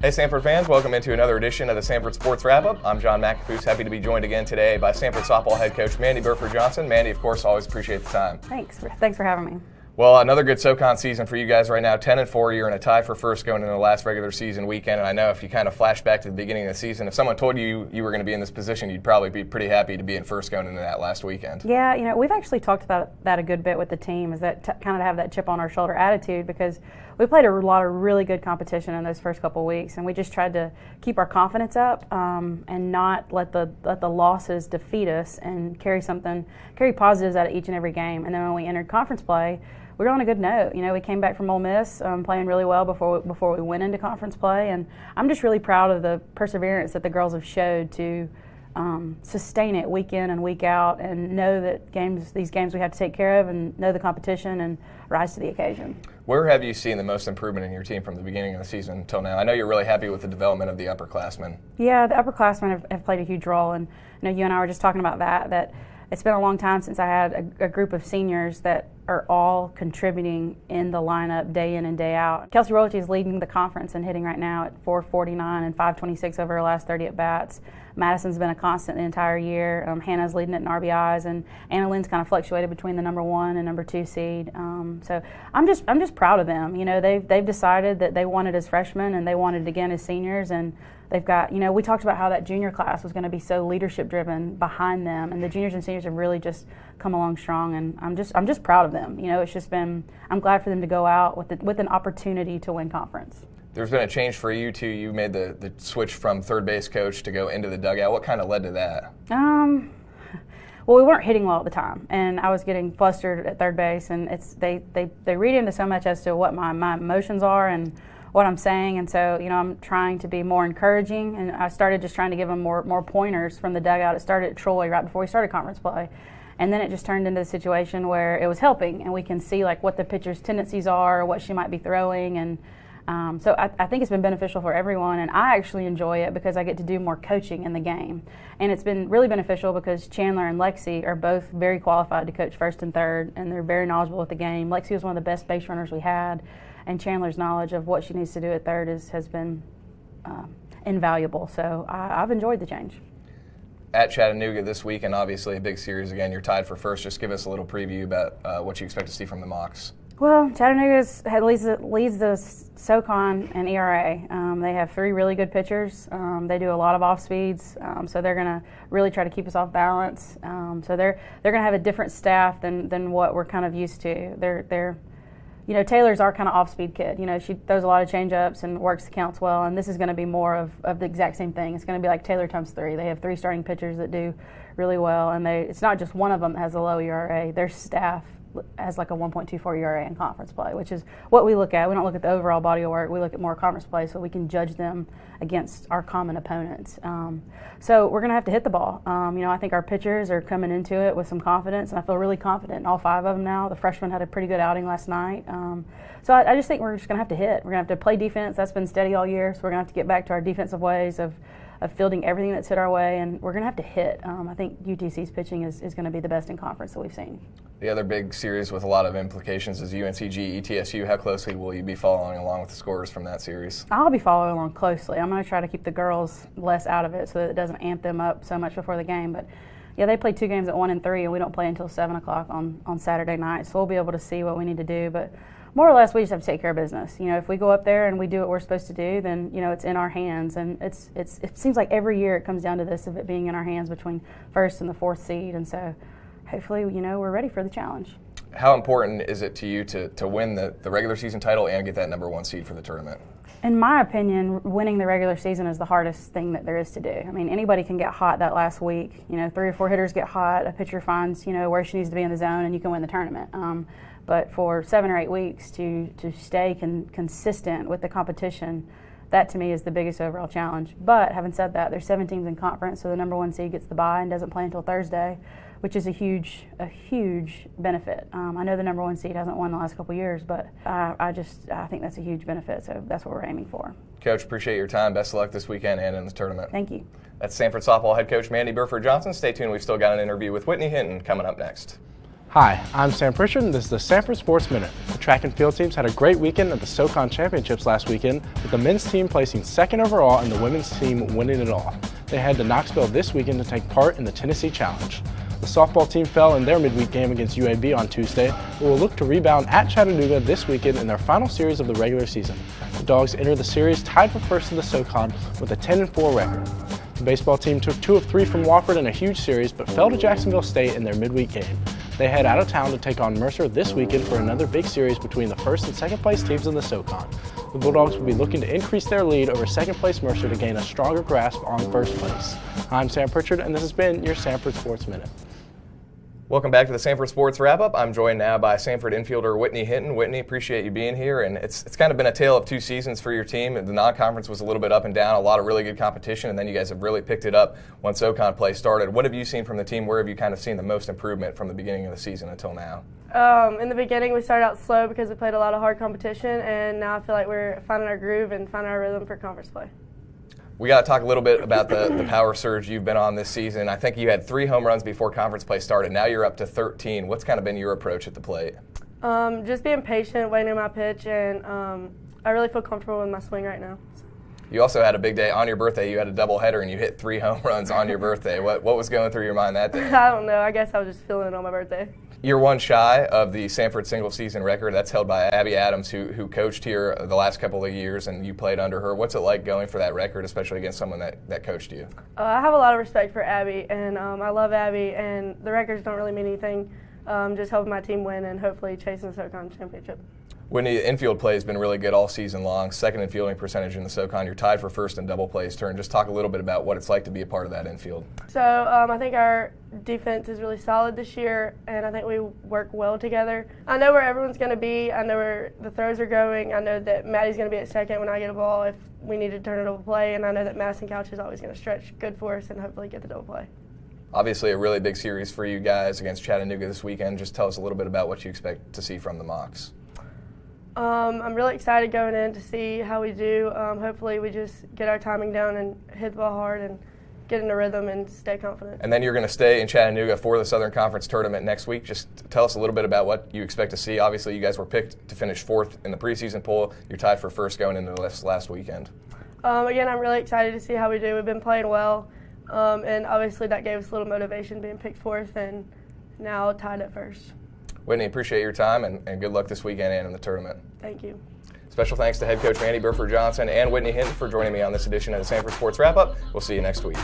Hey Samford fans, welcome into another edition of the Samford Sports Wrap-Up. I'm John McAfoose, happy to be joined again today by Samford softball head coach Mandy Burford-Johnson. Mandy, of course, always appreciate the time. Thanks for having me. Well, another good SoCon season for you guys right now, 10-4. You're in a tie for first going into the last regular season weekend, and I know if you kind of flash back to the beginning of the season, if someone told you you were going to be in this position, you'd probably be pretty happy to be in first going into that last weekend. Yeah, we've actually talked about that a good bit with the team, is that kind of have that chip on our shoulder attitude, because we played a lot of really good competition in those first couple of weeks, and we just tried to keep our confidence up and not let the losses defeat us, and carry positives out of each and every game. And then when we entered conference play, we were on a good note. We came back from Ole Miss playing really well before we went into conference play, and I'm just really proud of the perseverance that the girls have showed to sustain it week in and week out, and know that these games we have to take care of, and know the competition and rise to the occasion. Where have you seen the most improvement in your team from the beginning of the season until now? I know you're really happy with the development of the upperclassmen. Yeah, the upperclassmen have played a huge role, and you and I were just talking about that it's been a long time since I had a group of seniors that are all contributing in the lineup day in and day out. Kelsey Royalty is leading the conference and hitting right now at .449 and .526 over her last 30 at-bats. Madison's been a constant the entire year. Hannah's leading it in RBIs, and Anna Lynn's kind of fluctuated between the number 1 and number 2 seed. So I'm just proud of them. They've decided that they wanted as freshmen, and they wanted it again as seniors, and they've got, we talked about how that junior class was going to be so leadership driven behind them, and the juniors and seniors have really just come along strong, and I'm just proud of them. It's just been, I'm glad for them to go out with an opportunity to win conference. There's been a change for you too. You made the switch from third base coach to go into the dugout. What kind of led to that? Well, we weren't hitting well at the time, and I was getting flustered at third base, and they read into so much as to what my emotions are and what I'm saying, and so I'm trying to be more encouraging, and I started just trying to give them more pointers from the dugout. It started at Troy right before we started conference play, and then it just turned into the situation where it was helping, and we can see like what the pitcher's tendencies are, what she might be throwing, and so I think it's been beneficial for everyone, and I actually enjoy it because I get to do more coaching in the game. And it's been really beneficial because Chandler and Lexi are both very qualified to coach first and third, and they're very knowledgeable with the game. Lexi was one of the best base runners we had, and Chandler's knowledge of what she needs to do at third has been invaluable. So I've enjoyed the change. At Chattanooga this week, and obviously a big series again, you're tied for first. Just give us a little preview about what you expect to see from the Mocs. Well, Chattanooga leads the SoCon and ERA. They have 3 really good pitchers. They do a lot of off speeds, so they're going to really try to keep us off balance. So they're going to have a different staff than what we're kind of used to. They're Taylor's our kind of off-speed kid. She throws a lot of change-ups and works the counts well, and this is going to be more of the exact same thing. It's going to be like Taylor times 3. They have 3 starting pitchers that do really well, and it's not just one of them that has a low ERA. Their staff has like a 1.24 ERA in conference play, which is what we look at. We don't look at the overall body of work. We look at more conference play so we can judge them against our common opponents. So we're going to have to hit the ball. I think our pitchers are coming into it with some confidence, and I feel really confident in all 5 of them now. The freshmen had a pretty good outing last night. So I just think we're just going to have to hit. We're going to have to play defense. That's been steady all year, so we're going to have to get back to our defensive ways of fielding everything that's hit our way, and we're going to have to hit. I think UTC's pitching is going to be the best in conference that we've seen. The other big series with a lot of implications is UNCG ETSU. How closely will you be following along with the scores from that series? I'll be following along closely. I'm going to try to keep the girls less out of it so that it doesn't amp them up so much before the game. But yeah, they play 2 games at 1 and 3, and we don't play until 7 o'clock on Saturday night. So we'll be able to see what we need to do. But more or less, we just have to take care of business. If we go up there and we do what we're supposed to do, then it's in our hands. And it seems like every year it comes down to this of it being in our hands between first and the 4th seed. And so hopefully, we're ready for the challenge. How important is it to you to win the regular season title and get that number 1 seed for the tournament? In my opinion, winning the regular season is the hardest thing that there is to do. I mean, anybody can get hot that last week. 3 or 4 hitters get hot, a pitcher finds, where she needs to be in the zone, and you can win the tournament. But for 7 or 8 weeks to stay consistent with the competition, that to me is the biggest overall challenge. But having said that, there's 7 teams in conference, so the number 1 seed gets the bye and doesn't play until Thursday, which is a huge benefit. I know the number 1 seed hasn't won the last couple of years, but I think that's a huge benefit, so that's what we're aiming for. Coach, appreciate your time. Best of luck this weekend and in the tournament. Thank you. That's Samford softball head coach Mandy Burford-Johnson. Stay tuned. We've still got an interview with Whitney Hinton coming up next. Hi, I'm Sam Pritchard, and this is the Samford Sports Minute. The track and field teams had a great weekend at the SoCon Championships last weekend, with the men's team placing second overall and the women's team winning it all. They head to Knoxville this weekend to take part in the Tennessee Challenge. The softball team fell in their midweek game against UAB on Tuesday, but will look to rebound at Chattanooga this weekend in their final series of the regular season. The Dogs enter the series tied for first in the SoCon with a 10-4 record. The baseball team took 2 of 3 from Wofford in a huge series, but fell to Jacksonville State in their midweek game. They head out of town to take on Mercer this weekend for another big series between the first and second place teams in the SoCon. The Bulldogs will be looking to increase their lead over second place Mercer to gain a stronger grasp on first place. I'm Sam Pritchard, and this has been your Samford Sports Minute. Welcome back to the Samford Sports Wrap-Up. I'm joined now by Samford infielder Whitney Hinton. Whitney, appreciate you being here. And it's kind of been a tale of 2 seasons for your team. The non-conference was a little bit up and down, a lot of really good competition, and then you guys have really picked it up once SoCon play started. What have you seen from the team? Where have you kind of seen the most improvement from the beginning of the season until now? In the beginning, we started out slow because we played a lot of hard competition, and now I feel like we're finding our groove and finding our rhythm for conference play. We got to talk a little bit about the power surge you've been on this season. I think you had 3 home runs before conference play started. Now you're up to 13. What's kind of been your approach at the plate? Just being patient, waiting on my pitch, and I really feel comfortable with my swing right now. You also had a big day on your birthday. You had a doubleheader and you hit 3 home runs on your birthday. What was going through your mind that day? I don't know. I guess I was just feeling it on my birthday. You're 1 shy of the Samford single-season record. That's held by Abby Adams, who coached here the last couple of years, and you played under her. What's it like going for that record, especially against someone that coached you? I have a lot of respect for Abby, and I love Abby, and the records don't really mean anything. Just helping my team win and hopefully chasing the SoCon championship. Whitney, infield play has been really good all season long. Second in fielding percentage in the SoCon. You're tied for first in double plays turn. Just talk a little bit about what it's like to be a part of that infield. So I think our defense is really solid this year, and I think we work well together. I know where everyone's going to be. I know where the throws are going. I know that Maddie's going to be at second when I get a ball if we need to turn it double play, and I know that Madison Couch is always going to stretch good for us and hopefully get the double play. Obviously a really big series for you guys against Chattanooga this weekend. Just tell us a little bit about what you expect to see from the Mocs. I'm really excited going in to see how we do. Hopefully we just get our timing down and hit the ball hard and get in a rhythm and stay confident. And then you're going to stay in Chattanooga for the Southern Conference tournament next week. Just tell us a little bit about what you expect to see. Obviously you guys were picked to finish 4th in the preseason poll. You're tied for first going into this last weekend. Again, I'm really excited to see how we do. We've been playing well, and obviously that gave us a little motivation being picked 4th and now tied at first. Whitney, appreciate your time and good luck this weekend and in the tournament. Thank you. Special thanks to head coach Randy Burford Johnson and Whitney Hinton for joining me on this edition of the Samford Sports Wrap-Up. We'll see you next week.